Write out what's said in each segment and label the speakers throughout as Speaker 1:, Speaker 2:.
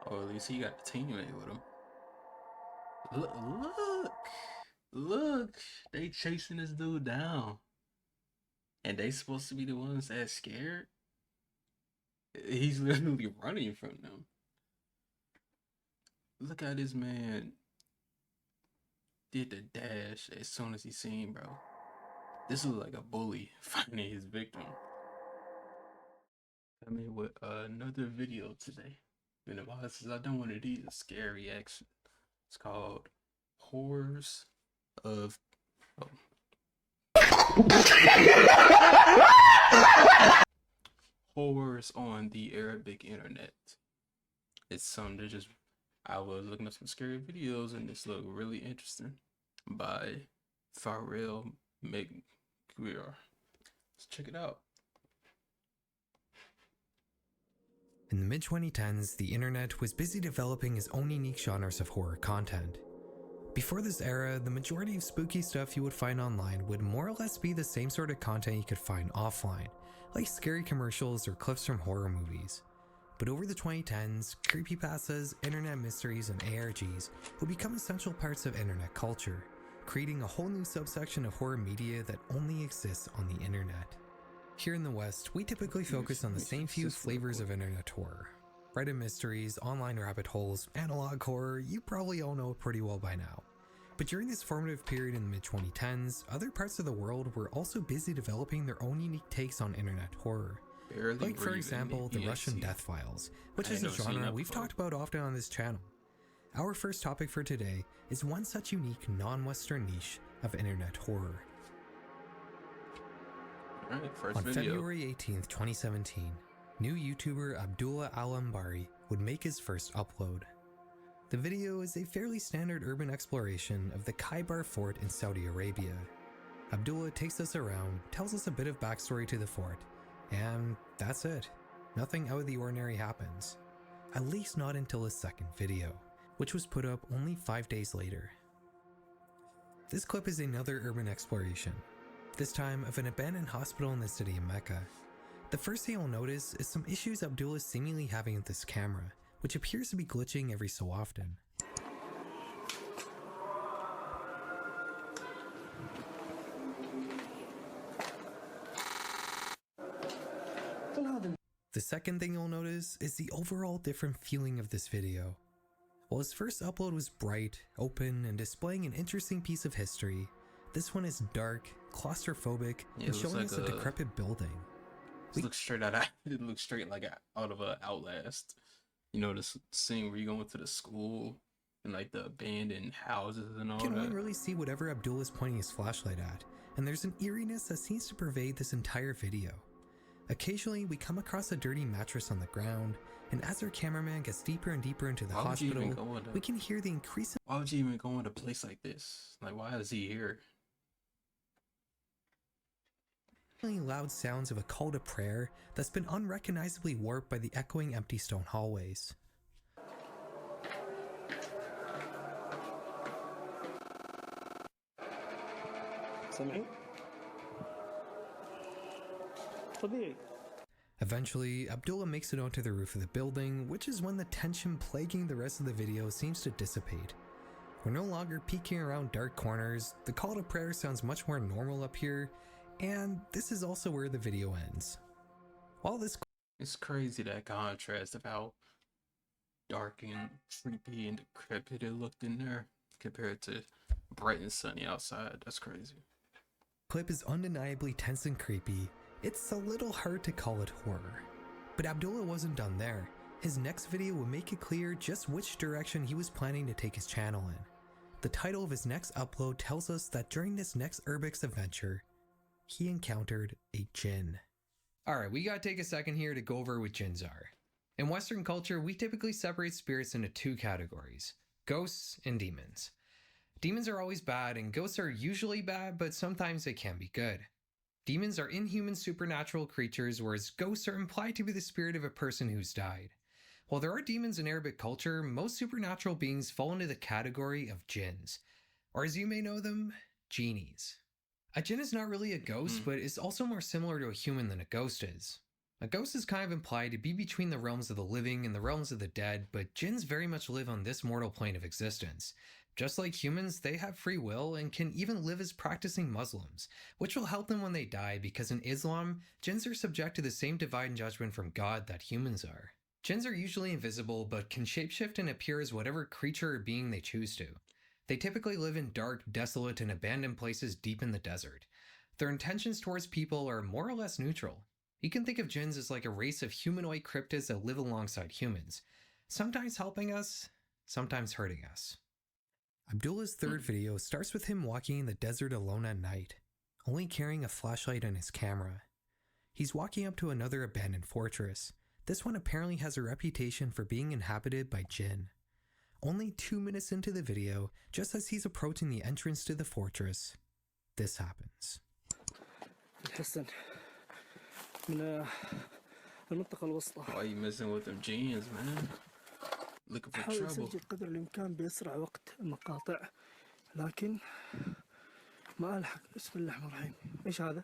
Speaker 1: Or at least he got the teammate with him. Look, look, look. They chasing this dude down. And they supposed to be the ones that's scared? He's literally running from them. Look how this man did the dash as soon as he seen, bro. This was like a bully finding his victim. I mean, with another video today. Been a while since I've done one of these scary action. It's called Horrors of. Oh. Horrors on the Arabic internet. It's something that just. I was looking at some scary videos and this looked really interesting by Farrell McGuire. Let's check it out.
Speaker 2: In the mid-2010s, the internet was busy developing its own unique genres of horror content. Before this era, the majority of spooky stuff you would find online would more or less be the same sort of content you could find offline, like scary commercials or clips from horror movies. But over the 2010s, creepypastas, internet mysteries, and ARGs would become essential parts of internet culture, creating a whole new subsection of horror media that only exists on the internet. Here in the West, we typically focus on the same few flavors of internet horror. Reddit mysteries, online rabbit holes, analog horror, you probably all know it pretty well by now. But during this formative period in the mid-2010s, other parts of the world were also busy developing their own unique takes on internet horror. Like for example, the Russian Death Files, which is a genre we've talked about often on this channel. Our first topic for today is one such unique non-Western niche of internet horror. On February 18th, 2017, new YouTuber Abdullah Al-Anbari would make his first upload. The video is a fairly standard urban exploration of the Khaybar fort in Saudi Arabia. Abdullah takes us around, tells us a bit of backstory to the fort, and that's it. Nothing out of the ordinary happens. At least not until his second video, which was put up only 5 days later. This clip is another urban exploration, this time of an abandoned hospital in the city of Mecca. The first thing you'll notice is some issues Abdullah is seemingly having with this camera, which appears to be glitching every so often. The second thing you'll notice is the overall different feeling of this video. While his first upload was bright, open, and displaying an interesting piece of history, this one is dark, claustrophobic, and showing us a decrepit building.
Speaker 1: It looks straight out of Outlast. You know, this scene where you go into the school and like the abandoned houses and all that. You can
Speaker 2: really see whatever Abdullah is pointing his flashlight at, and there's an eeriness that seems to pervade this entire video. Occasionally, we come across a dirty mattress on the ground, and as our cameraman gets deeper and deeper into the hospital, we can hear the increasing—
Speaker 1: Why would you even go into a place like this? Like, why is he here?
Speaker 2: Loud sounds of a call to prayer that's been unrecognizably warped by the echoing empty stone hallways. Eventually, Abdullah makes it onto the roof of the building, which is when the tension plaguing the rest of the video seems to dissipate. We're no longer peeking around dark corners, the call to prayer sounds much more normal up here, and this is also where the video ends. While this—
Speaker 1: It's crazy, that contrast of how dark and creepy and decrepit it looked in there compared to bright and sunny outside. That's crazy.
Speaker 2: Clip is undeniably tense and creepy. It's a little hard to call it horror. But Abdullah wasn't done there. His next video would make it clear just which direction he was planning to take his channel in. The title of his next upload tells us that during this next Urbex adventure, he encountered a jinn. Alright, we gotta take a second here to go over what jinns are. In Western culture, we typically separate spirits into two categories: ghosts and demons. Demons are always bad, and ghosts are usually bad, but sometimes they can be good. Demons are inhuman supernatural creatures, whereas ghosts are implied to be the spirit of a person who's died. While there are demons in Arabic culture, most supernatural beings fall into the category of jinns, or as you may know them, genies. A jinn is not really a ghost, but is also more similar to a human than a ghost is. A ghost is kind of implied to be between the realms of the living and the realms of the dead, but jinns very much live on this mortal plane of existence. Just like humans, they have free will and can even live as practicing Muslims, which will help them when they die because in Islam, jinns are subject to the same divine judgment from God that humans are. Jinns are usually invisible, but can shapeshift and appear as whatever creature or being they choose to. They typically live in dark, desolate, and abandoned places deep in the desert. Their intentions towards people are more or less neutral. You can think of jinns as like a race of humanoid cryptids that live alongside humans, sometimes helping us, sometimes hurting us. Abdullah's third video starts with him walking in the desert alone at night, only carrying a flashlight and his camera. He's walking up to another abandoned fortress. This one apparently has a reputation for being inhabited by jinn. Only 2 minutes into the video, just as he's approaching the entrance to the fortress, this happens.
Speaker 3: Hassan. المنطقة الوسطى.
Speaker 1: Why you messing with them jeans, man? Looking for
Speaker 3: حاول
Speaker 1: trouble.
Speaker 3: أسجل قدر الإمكان بأسرع وقت المقاطع لكن ما ألحق. بسم الله الرحمن الرحيم. إيش هذا؟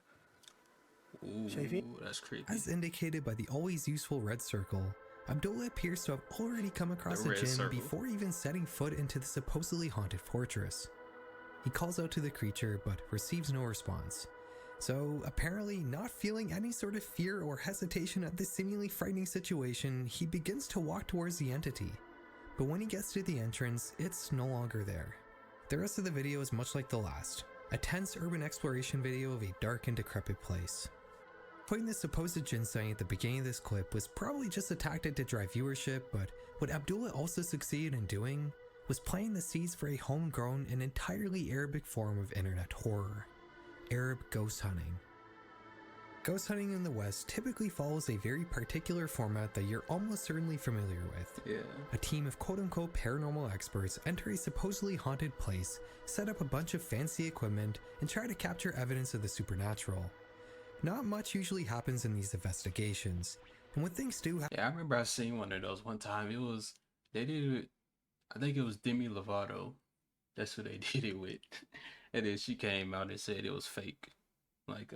Speaker 1: Ooh, that's creepy.
Speaker 2: As indicated by the always useful red circle, Abdullah appears to have already come across
Speaker 1: The
Speaker 2: a
Speaker 1: red
Speaker 2: jinn
Speaker 1: circle.
Speaker 2: before even setting foot into the supposedly haunted fortress. He calls out to the creature but receives no response. So, apparently not feeling any sort of fear or hesitation at this seemingly frightening situation, he begins to walk towards the entity. But when he gets to the entrance, it's no longer there. The rest of the video is much like the last, a tense urban exploration video of a dark and decrepit place. Putting this supposed jinn sighting at the beginning of this clip was probably just a tactic to drive viewership, but what Abdullah also succeeded in doing was planting the seeds for a homegrown and entirely Arabic form of internet horror. Arab ghost hunting. Ghost hunting in the West typically follows a very particular format that you're almost certainly familiar with.
Speaker 1: Yeah.
Speaker 2: A team of quote-unquote paranormal experts enter a supposedly haunted place, set up a bunch of fancy equipment, and try to capture evidence of the supernatural. Not much usually happens in these investigations, and when things do happen,
Speaker 1: Yeah, I remember I seen one of those one time. They did it, I think it was Demi Lovato. That's who they did it with. And then she came out and said it was fake. Like,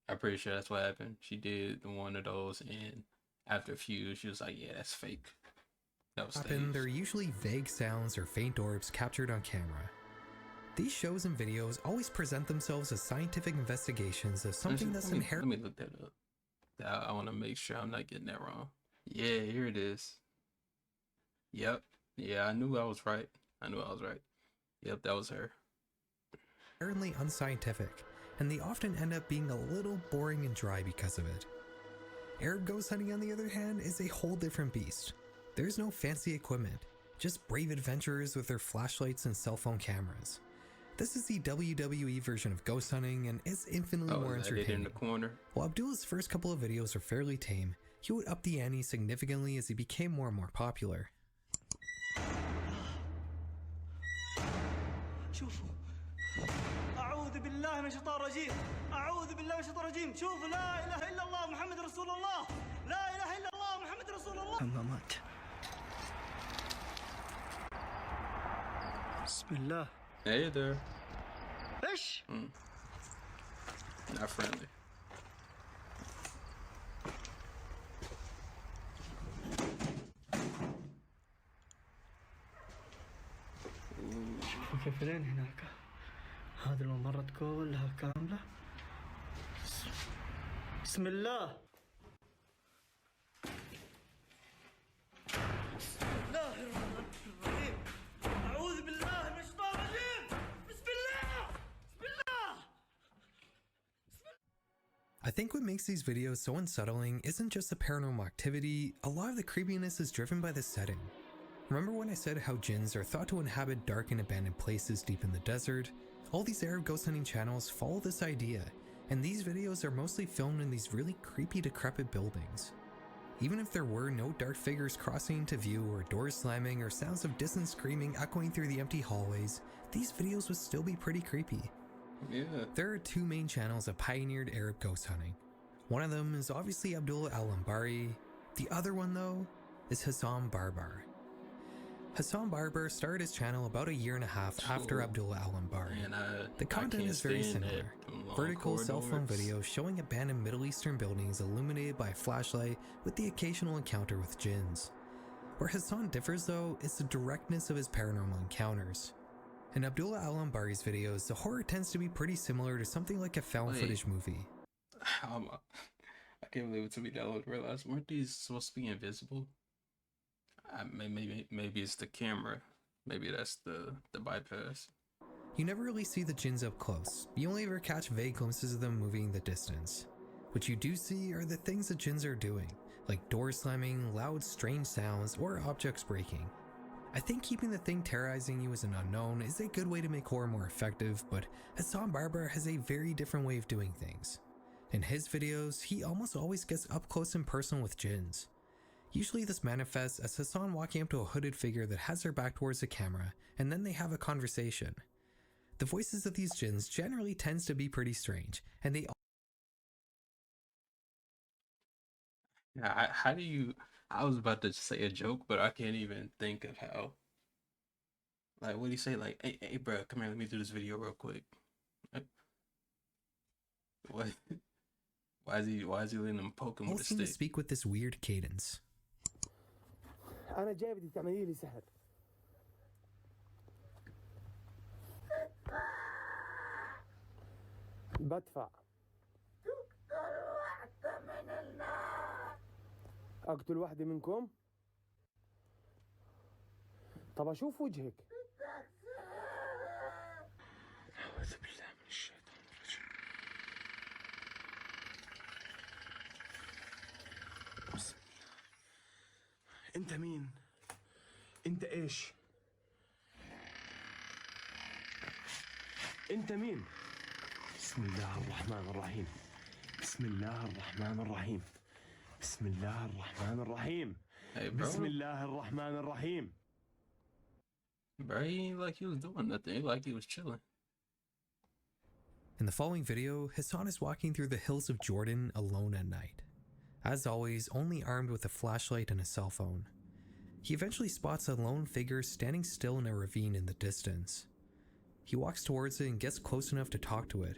Speaker 1: I'm pretty sure that's what happened. She did one of those, and after a few, she was like, yeah, that's fake. That was staged.
Speaker 2: there are usually vague sounds or faint orbs captured on camera. These shows and videos always present themselves as scientific investigations of something that's inherent.
Speaker 1: Let me look that up. I want to make sure I'm not getting that wrong. Yeah, here it is. Yep. Yeah, I knew I was right. Yep, that was her.
Speaker 2: Inherently unscientific, and they often end up being a little boring and dry because of it. Arab ghost hunting, on the other hand, is a whole different beast. There's no fancy equipment, just brave adventurers with their flashlights and cell phone cameras. This is the WWE version of ghost hunting and is infinitely more
Speaker 1: Is that it in
Speaker 2: entertaining.
Speaker 1: the corner?
Speaker 2: While Abdullah's first couple of videos were fairly tame, he would up the ante significantly as he became more and more popular.
Speaker 4: شوفوا أعوذ بالله من الشيطان الرجيم أعوذ بالله من الشيطان الرجيم شوفوا لا إله إلا الله محمد رسول الله لا إله إلا الله محمد رسول الله
Speaker 3: حمامات. بسم الله.
Speaker 1: Hey there.
Speaker 3: إيش؟
Speaker 1: Not friendly.
Speaker 3: كيف لين هناك؟ هذه الممرات كلها كاملة. بسم الله.
Speaker 4: بسم الله الرحمن الرحيم أعوذ بالله من الشيطان الرجيم بسم الله بسم الله.
Speaker 2: I think what makes these videos so unsettling isn't just the paranormal activity, a lot of the creepiness is driven by the setting. Remember when I said how jinns are thought to inhabit dark and abandoned places deep in the desert? All these Arab ghost hunting channels follow this idea, and these videos are mostly filmed in these really creepy decrepit buildings. Even if there were no dark figures crossing into view or doors slamming or sounds of distant screaming echoing through the empty hallways, these videos would still be pretty creepy.
Speaker 1: Yeah.
Speaker 2: There are two main channels that pioneered Arab ghost hunting. One of them is obviously Abdullah Al-Anbari. The other one, though, is Hassan Barbar. Hassan Barbar started his channel about a year and a half after Abdullah Al-Anbari.
Speaker 1: And
Speaker 2: The content is very similar. Vertical cell phone videos showing abandoned Middle Eastern buildings illuminated by a flashlight with the occasional encounter with jinns. Where Hassan differs though is the directness of his paranormal encounters. In Abdullah Al-Anbari's videos, the horror tends to be pretty similar to something like a found footage movie.
Speaker 1: I can't believe it took me that long to realize, weren't these supposed to be invisible? Maybe it's the camera. Maybe that's the bypass.
Speaker 2: You never really see the jinns up close. You only ever catch vague glimpses of them moving in the distance. What you do see are the things the jinns are doing, like door slamming, loud strange sounds, or objects breaking. I think keeping the thing terrorizing you as an unknown is a good way to make horror more effective, but Hassan Barbar has a very different way of doing things. In his videos, he almost always gets up close and personal with jinns. Usually this manifests as Hassan walking up to a hooded figure that has their back towards the camera, and then they have a conversation. The voices of these jinns generally tends to be pretty strange, and they
Speaker 1: How do you... I was about to say a joke, but I can't even think of how. Like, what do you say? Like, hey, bro, come here, let me do this video real quick. What? Why is he letting them poke him
Speaker 2: all
Speaker 1: with a
Speaker 2: seem to
Speaker 1: stick?
Speaker 2: speak with this weird cadence.
Speaker 5: أنا جاي بدي تعملي لي سحر. بدفع. أقتل واحدة منكم؟ طب أشوف وجهك. أعوذ بالله من الشيطان الرجيم. بسم الله. أنت مين؟ أنت إيش؟ أنت مين؟ بسم الله الرحمن الرحيم. بسم الله الرحمن الرحيم. بسم الله الرحمن الرحيم.
Speaker 1: Hey, bro.
Speaker 5: بسم الله الرحمن الرحيم.
Speaker 1: Bro, he ain't like he was doing nothing. He like he was chilling.
Speaker 2: In the following video, Hassan is walking through the hills of Jordan alone at night. As always, only armed with a flashlight and a cell phone. He eventually spots a lone figure standing still in a ravine in the distance. He walks towards it and gets close enough to talk to it,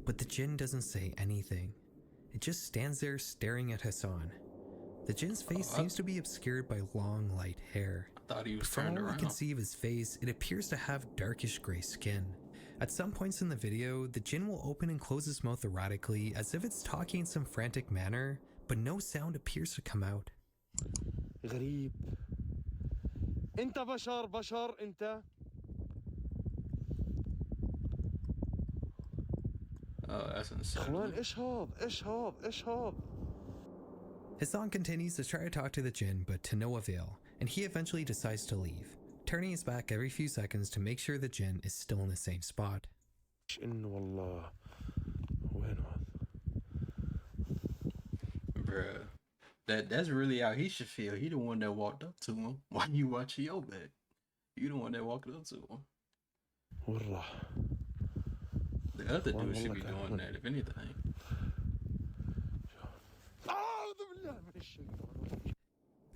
Speaker 2: but the jinn doesn't say anything. It just stands there staring at Hassan. The jinn's face seems to be obscured by long, light hair.
Speaker 1: I thought he was
Speaker 2: From
Speaker 1: turned
Speaker 2: all we
Speaker 1: around.
Speaker 2: can see of his face, it appears to have darkish gray skin. At some points in the video, the jinn will open and close his mouth erratically as if it's talking in some frantic manner, but no sound appears to come out.
Speaker 5: غريب. أنت بشر أنت.
Speaker 1: Oh, that's insane.
Speaker 5: أخوان إيش هذا؟
Speaker 2: Hassan continues to try to talk to the jinn, but to no avail, and he eventually decides to leave, turning his back every few seconds to make sure the jinn is still in the same spot.
Speaker 5: إنه والله وين هذا؟
Speaker 1: Bruh. That's really how he should feel. He the one that walked up to him. Why you watching your back? You the one that walked up to him.
Speaker 5: وين راح؟
Speaker 1: The other dude should be doing that, if anything.
Speaker 5: أعوذ بالله من الشيطان الرجيم.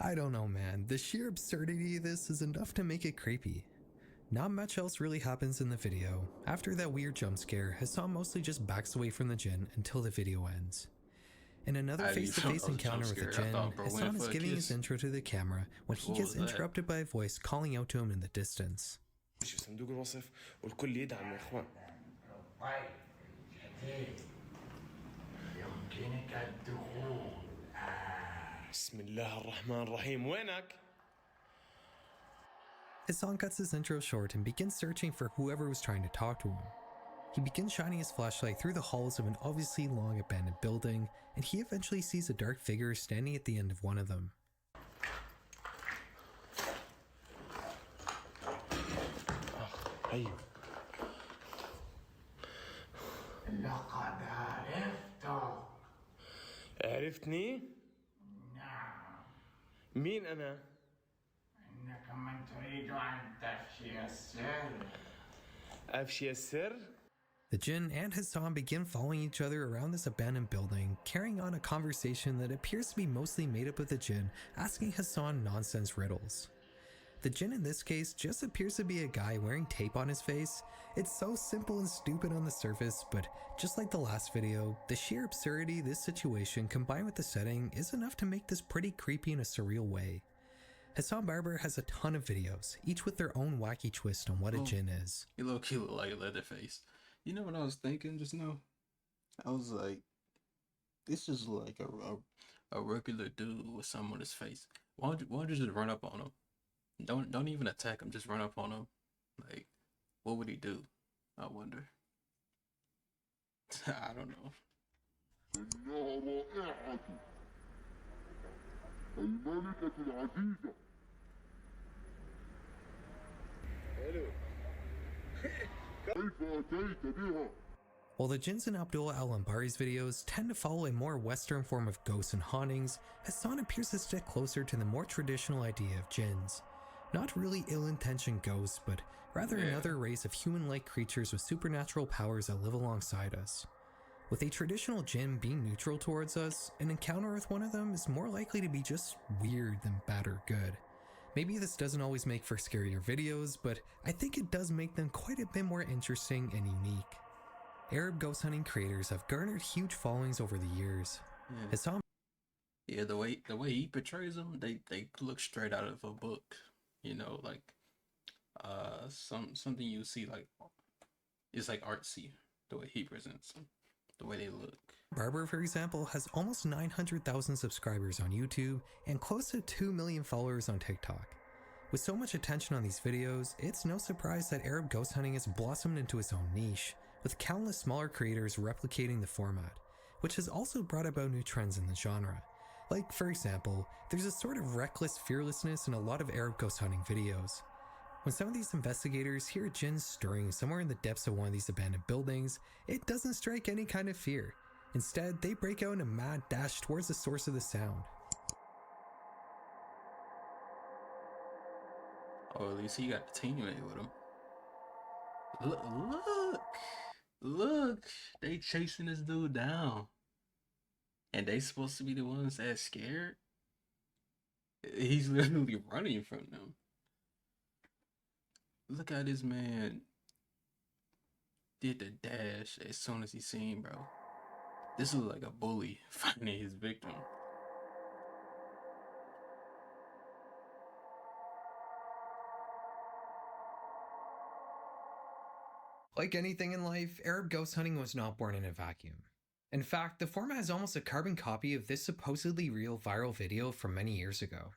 Speaker 2: I don't know, man. The sheer absurdity of this is enough to make it creepy. Not much else really happens in the video. After that weird jump scare, Hassan mostly just backs away from the jinn until the video ends. In another face-to-face encounter with the jinn, Hassan is giving his intro to the camera when he gets interrupted by a voice calling out to him in the distance.
Speaker 5: شو صندوق الوصف والكل يدعم يا إخوان.
Speaker 6: طيب جديد يمكنك الدخول.
Speaker 5: بسم الله الرحمن الرحيم. وينك؟
Speaker 2: Hassan cuts his intro short and begins searching for whoever was trying to talk to him. He begins shining his flashlight through the halls of an obviously long abandoned building, and he eventually sees a dark figure standing at the end of one of them.
Speaker 5: أيوه.
Speaker 6: لقد عرفته.
Speaker 5: عرفتني؟
Speaker 6: نعم.
Speaker 5: مين أنا؟
Speaker 6: إنك من تريد أن تفشي السر.
Speaker 5: أفشي السر؟
Speaker 2: The jinn and Hassan begin following each other around this abandoned building, carrying on a conversation that appears to be mostly made up of the jinn asking Hassan nonsense riddles. The jinn in this case just appears to be a guy wearing tape on his face. It's so simple and stupid on the surface, but just like the last video, the sheer absurdity of this situation combined with the setting is enough to make this pretty creepy in a surreal way. Hassan Barbar has a ton of videos, each with their own wacky twist on what a jinn is.
Speaker 1: You look cute like Leatherface. You know what I was thinking just now? I was like, this is like a regular dude with something on his face. Why don't you just run up on him? Don't even attack him, just run up on him. Like, what would he do? I wonder. I don't know.
Speaker 2: While the jinns in Abdullah Al-Anbari's videos tend to follow a more Western form of ghosts and hauntings, Hassan appears to stick closer to the more traditional idea of jinns. Not really ill-intentioned ghosts, but rather another race of human-like creatures with supernatural powers that live alongside us. With a traditional jinn being neutral towards us, an encounter with one of them is more likely to be just weird than bad or good. Maybe this doesn't always make for scarier videos, but I think it does make them quite a bit more interesting and unique. Arab ghost hunting creators have garnered huge followings over the years. Hassan,
Speaker 1: the way he portrays them, they look straight out of a book. You know, like something you see like it's like artsy the way he presents them, the way they look.
Speaker 2: Barbar, for example, has almost 900,000 subscribers on YouTube and close to 2 million followers on TikTok. With so much attention on these videos, it's no surprise that Arab ghost hunting has blossomed into its own niche, with countless smaller creators replicating the format, which has also brought about new trends in the genre. Like, for example, there's a sort of reckless fearlessness in a lot of Arab ghost hunting videos. When some of these investigators hear a jinn stirring somewhere in the depths of one of these abandoned buildings, it doesn't strike any kind of fear. Instead, they break out in a mad dash towards the source of the sound.
Speaker 1: Or at least he got a teammate with him. Look! They chasing this dude down. And they supposed to be the ones that's scared? He's literally running from them. Look how this man did the dash as soon as he seen, bro. This was like a bully finding his victim.
Speaker 2: Like anything in life, Arab ghost hunting was not born in a vacuum. In fact, the format is almost a carbon copy of this supposedly real viral video from many years ago.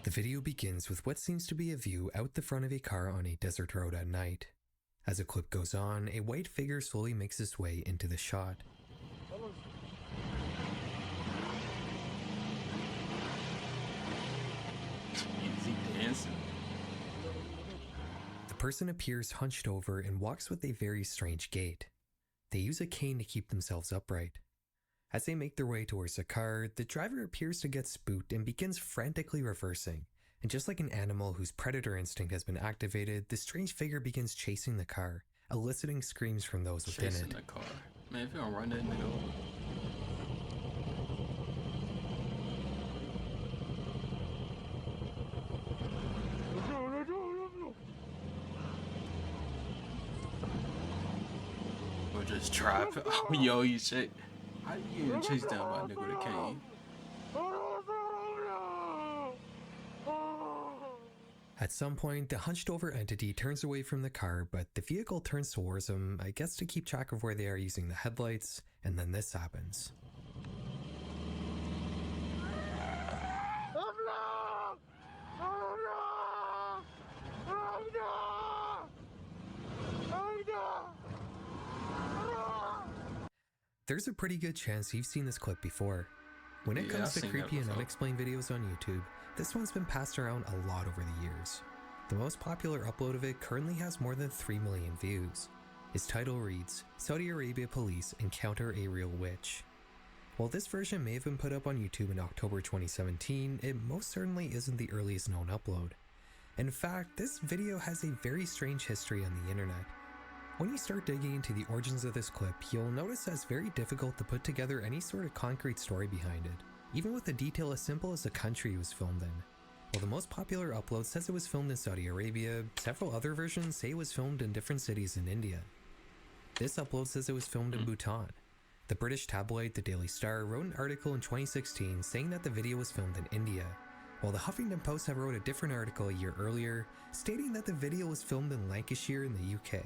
Speaker 2: The video begins with what seems to be a view out the front of a car on a desert road at night. As the clip goes on, a white figure slowly makes its way into the shot.
Speaker 1: Easy dancing.
Speaker 2: The person appears hunched over and walks with a very strange gait. They use a cane to keep themselves upright. As they make their way towards the car, the driver appears to get spooked and begins frantically reversing. And just like an animal whose predator instinct has been activated, the strange figure begins chasing the car, eliciting screams from those within
Speaker 1: Chasing
Speaker 2: it.
Speaker 1: the car. Man, if you don't run that nigga over. Or just drive. Oh, yo, you shit. How you getting chased down by a nigga with a cane?
Speaker 2: At some point, the hunched over entity turns away from the car, but the vehicle turns towards them, I guess to keep track of where they are using the headlights, and then this happens. There's a pretty good chance you've seen this clip before. When it comes to creepy and unexplained videos on YouTube, this one's been passed around a lot over the years. The most popular upload of it currently has more than 3 million views. Its title reads, Saudi Arabia Police Encounter a Real Witch. While this version may have been put up on YouTube in October 2017, it most certainly isn't the earliest known upload. In fact, this video has a very strange history on the internet. When you start digging into the origins of this clip, you'll notice that it's very difficult to put together any sort of concrete story behind it, even with a detail as simple as the country it was filmed in. While the most popular upload says it was filmed in Saudi Arabia, several other versions say it was filmed in different cities in India. This upload says it was filmed in Bhutan. The British tabloid The Daily Star wrote an article in 2016 saying that the video was filmed in India, while the Huffington Post had wrote a different article a year earlier stating that the video was filmed in Lancashire in the UK.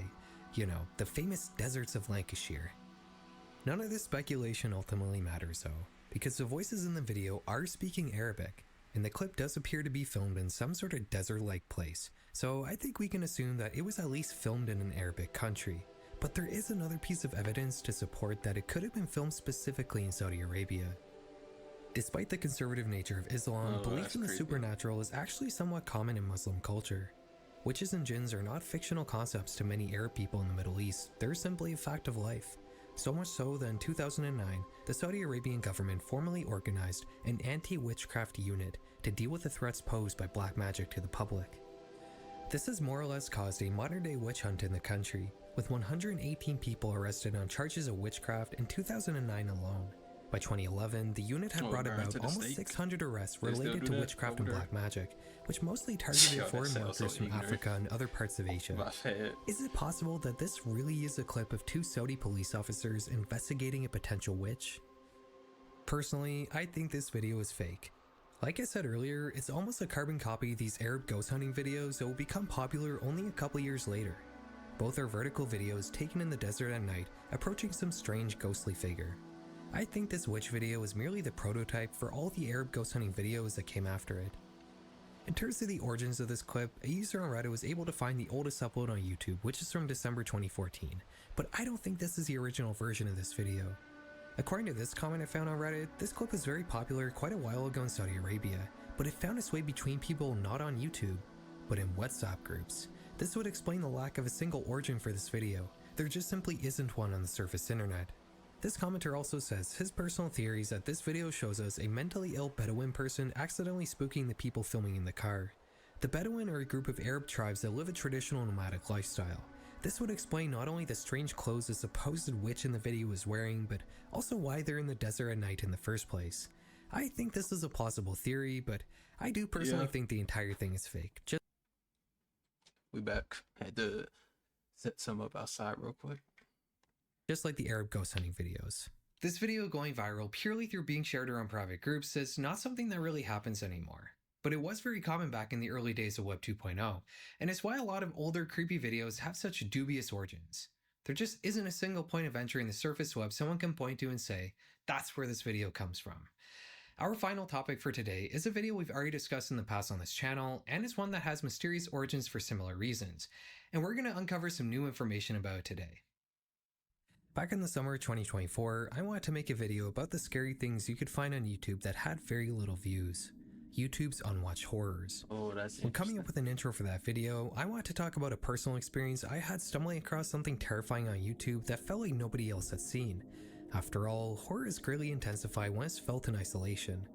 Speaker 2: You know, the famous deserts of Lancashire. None of this speculation ultimately matters though, because the voices in the video are speaking Arabic, and the clip does appear to be filmed in some sort of desert-like place, so I think we can assume that it was at least filmed in an Arabic country. But there is another piece of evidence to support that it could have been filmed specifically in Saudi Arabia. Despite the conservative nature of Islam, belief in the supernatural is actually somewhat common in Muslim culture. Witches and jinns are not fictional concepts to many Arab people in the Middle East, they're simply a fact of life. So much so that in 2009, the Saudi Arabian government formally organized an anti-witchcraft unit to deal with the threats posed by black magic to the public. This has more or less caused a modern-day witch hunt in the country, with 118 people arrested on charges of witchcraft in 2009 alone. By 2011, the unit had brought about almost 600 arrests related to witchcraft and black magic, which mostly targeted foreign workers from Africa and other parts of Asia. Is it possible that this really is a clip of two Saudi police officers investigating a potential witch? Personally, I think this video is fake. Like I said earlier, it's almost a carbon copy of these Arab ghost hunting videos that will become popular only a couple years later. Both are vertical videos taken in the desert at night, approaching some strange ghostly figure. I think this witch video is merely the prototype for all the Arab ghost hunting videos that came after it. In terms of the origins of this clip, a user on Reddit was able to find the oldest upload on YouTube, which is from December 2014, but I don't think this is the original version of this video. According to this comment I found on Reddit, this clip was very popular quite a while ago in Saudi Arabia, but it found its way between people not on YouTube, but in WhatsApp groups. This would explain the lack of a single origin for this video. There just simply isn't one on the surface internet. This commenter also says his personal theory is that this video shows us a mentally ill Bedouin person accidentally spooking the people filming in the car. The Bedouin are a group of Arab tribes that live a traditional nomadic lifestyle. This would explain not only the strange clothes the supposed witch in the video is wearing, but also why they're in the desert at night in the first place. I think this is a plausible theory, but I do personally think the entire thing is fake.
Speaker 1: We back. Had to set some up outside real quick.
Speaker 2: Just like the Arab ghost hunting videos. This video going viral purely through being shared around private groups is not something that really happens anymore. But it was very common back in the early days of Web 2.0, and it's why a lot of older creepy videos have such dubious origins. There just isn't a single point of entry in the surface web someone can point to and say, that's where this video comes from. Our final topic for today is a video we've already discussed in the past on this channel, and it's one that has mysterious origins for similar reasons, and we're going to uncover some new information about it today. Back in the summer of 2024, I wanted to make a video about the scary things you could find on YouTube that had very little views. YouTube's unwatched horrors. When coming up with an intro for that video, I wanted to talk about a personal experience I had stumbling across something terrifying on YouTube that felt like nobody else had seen. After all, horror is greatly intensified when it's felt in isolation.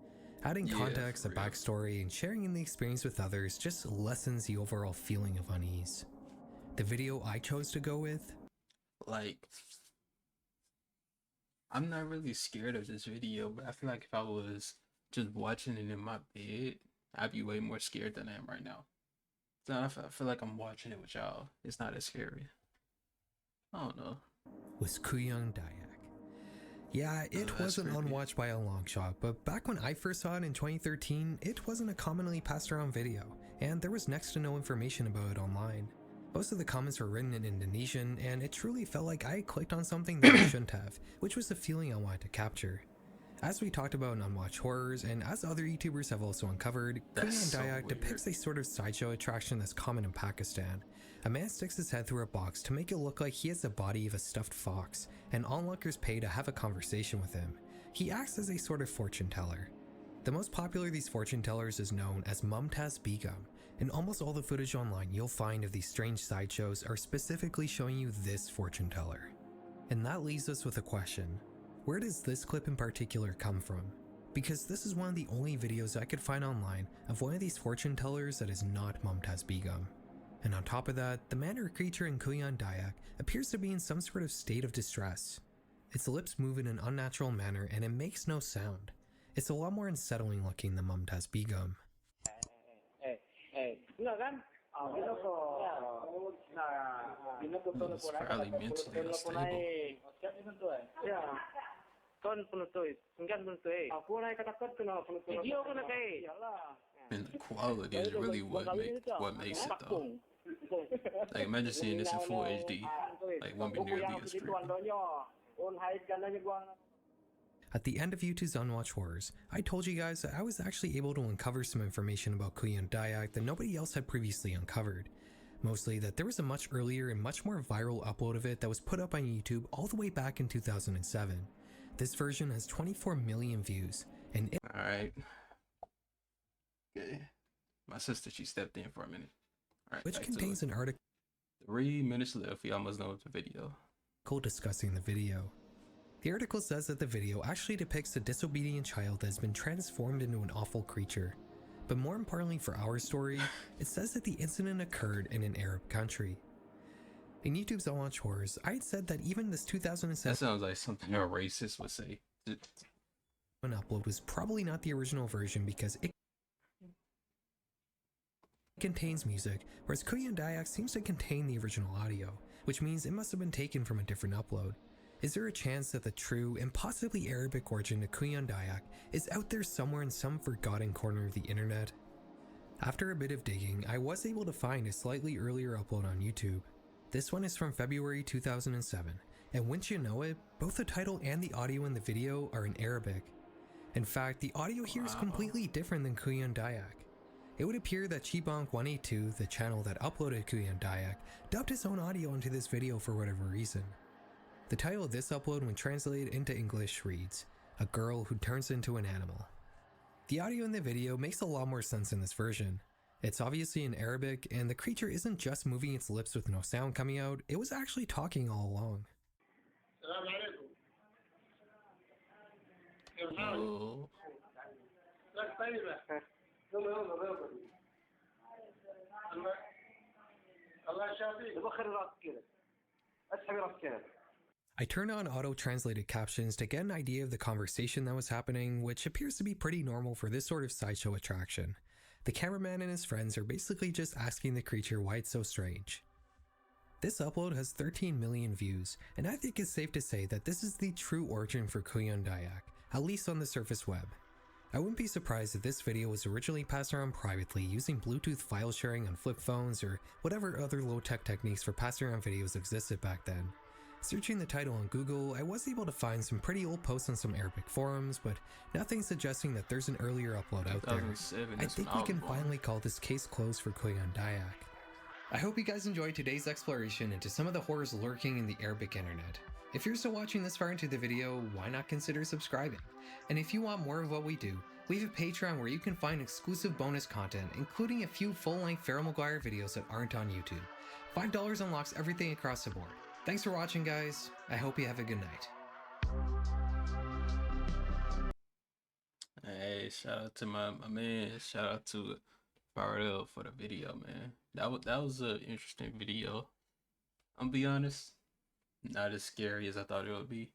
Speaker 2: Adding context, a backstory, and sharing in the experience with others just lessens the overall feeling of unease. The video I chose to go with?
Speaker 1: Like, I'm not really scared of this video, but I feel like if I was just watching it in my bed, I'd be way more scared than I am right now. So I feel like I'm watching it with y'all. It's not as scary. I don't know.
Speaker 2: Was Kuang Dak. Yeah, it wasn't unwatched by a long shot, but back when I first saw it in 2013, it wasn't a commonly passed around video, and there was next to no information about it online. Most of the comments were written in Indonesian, and it truly felt like I clicked on something that I shouldn't have, which was the feeling I wanted to capture. As we talked about in Unwatched Horrors, and as other YouTubers have also uncovered, Kuang Dak depicts a sort of sideshow attraction that's common in Pakistan. A man sticks his head through a box to make it look like he has the body of a stuffed fox, and onlookers pay to have a conversation with him. He acts as a sort of fortune teller. The most popular of these fortune tellers is known as Mumtaz Begum, and almost all the footage online you'll find of these strange sideshows are specifically showing you this fortune teller. And that leaves us with a question. Where does this clip in particular come from? Because this is one of the only videos I could find online of one of these fortune tellers that is not Mumtaz Begum. And on top of that, the man or creature in Kuang Dak appears to be in some sort of state of distress. Its lips move in an unnatural manner and it makes no sound. It's a lot more unsettling looking than Mumtaz Begum.
Speaker 1: He's probably mentally unstable. And the quality is really what makes it though. Like imagine seeing this in full HD. Like won't be nearly as creepy.
Speaker 2: At the end of YouTube's Unwatched Horrors, I told you guys that I was actually able to uncover some information about Kuang Dak that nobody else had previously uncovered. Mostly that there was a much earlier and much more viral upload of it that was put up on YouTube all the way back in 2007. This version has 24 million views, and it—
Speaker 1: Alright. Okay. My sister, she stepped in for a minute. Alright.
Speaker 2: which contains an article
Speaker 1: 3 minutes left. You almost know the video.
Speaker 2: discussing the video. The article says that the video actually depicts a disobedient child that has been transformed into an awful creature. But more importantly for our story, it says that the incident occurred in an Arab country. In YouTube's Unwatched Horrors, I had said that even this 2007
Speaker 1: That sounds like something a racist would say.
Speaker 2: upload was probably not the original version because it contains music, whereas Kuang Dak seems to contain the original audio, which means it must have been taken from a different upload. Is there a chance that the true and possibly Arabic origin to Kuang Dak is out there somewhere in some forgotten corner of the internet? After a bit of digging, I was able to find a slightly earlier upload on YouTube. This one is from February 2007, and wouldn't you know it, both the title and the audio in the video are in Arabic. In fact, the audio here is completely different than Kuang Dak. It would appear that Chibonk182, the channel that uploaded Kuang Dak, dubbed his own audio into this video for whatever reason. The title of this upload when translated into English reads, "A Girl Who Turns Into an Animal." The audio in the video makes a lot more sense in this version. It's obviously in Arabic, and the creature isn't just moving its lips with no sound coming out, it was actually talking all along.
Speaker 1: Oh.
Speaker 2: I turned on auto-translated captions to get an idea of the conversation that was happening, which appears to be pretty normal for this sort of sideshow attraction. The cameraman and his friends are basically just asking the creature why it's so strange. This upload has 13 million views, and I think it's safe to say that this is the true origin for Kuang Dak, at least on the surface web. I wouldn't be surprised if this video was originally passed around privately using Bluetooth file sharing on flip phones or whatever other low-tech techniques for passing around videos existed back then. Searching the title on Google, I was able to find some pretty old posts on some Arabic forums, but nothing suggesting that there's an earlier upload out there.
Speaker 1: 2007,
Speaker 2: I
Speaker 1: that's
Speaker 2: think
Speaker 1: when
Speaker 2: we can
Speaker 1: was born.
Speaker 2: finally call this case closed for Kuang Dak. I hope you guys enjoyed today's exploration into some of the horrors lurking in the Arabic internet. If you're still watching this far into the video, why not consider subscribing? And if you want more of what we do, we have a Patreon where you can find exclusive bonus content, including a few full-length Farrah Maguire videos that aren't on YouTube. $5 unlocks everything across the board. Thanks for watching, guys. I hope you have a good night.
Speaker 1: Hey, shout out to my man. Shout out to Farrell for the video, man. That was an interesting video. I'm be honest, not as scary as I thought it would be.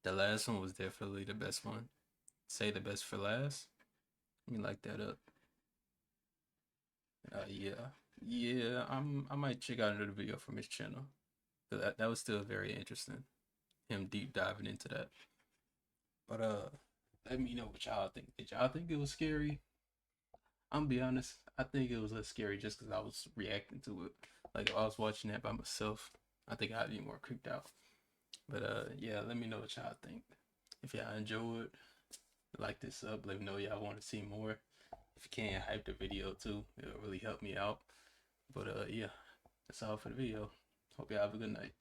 Speaker 1: The last one was definitely the best one. Say the best for last. Let me like that up. Yeah. I might check out another video from his channel. That was still very interesting. Him deep diving into that. But let me know what y'all think. Did y'all think it was scary? I'm gonna be honest, I think it was less scary just because I was reacting to it. Like if I was watching that by myself, I think I'd be more creeped out. But yeah, let me know what y'all think. If y'all enjoyed, like this up, let me know y'all want to see more. If you can, hype the video too. It'll really help me out. But yeah, that's all for the video. Hope y'all have a good night.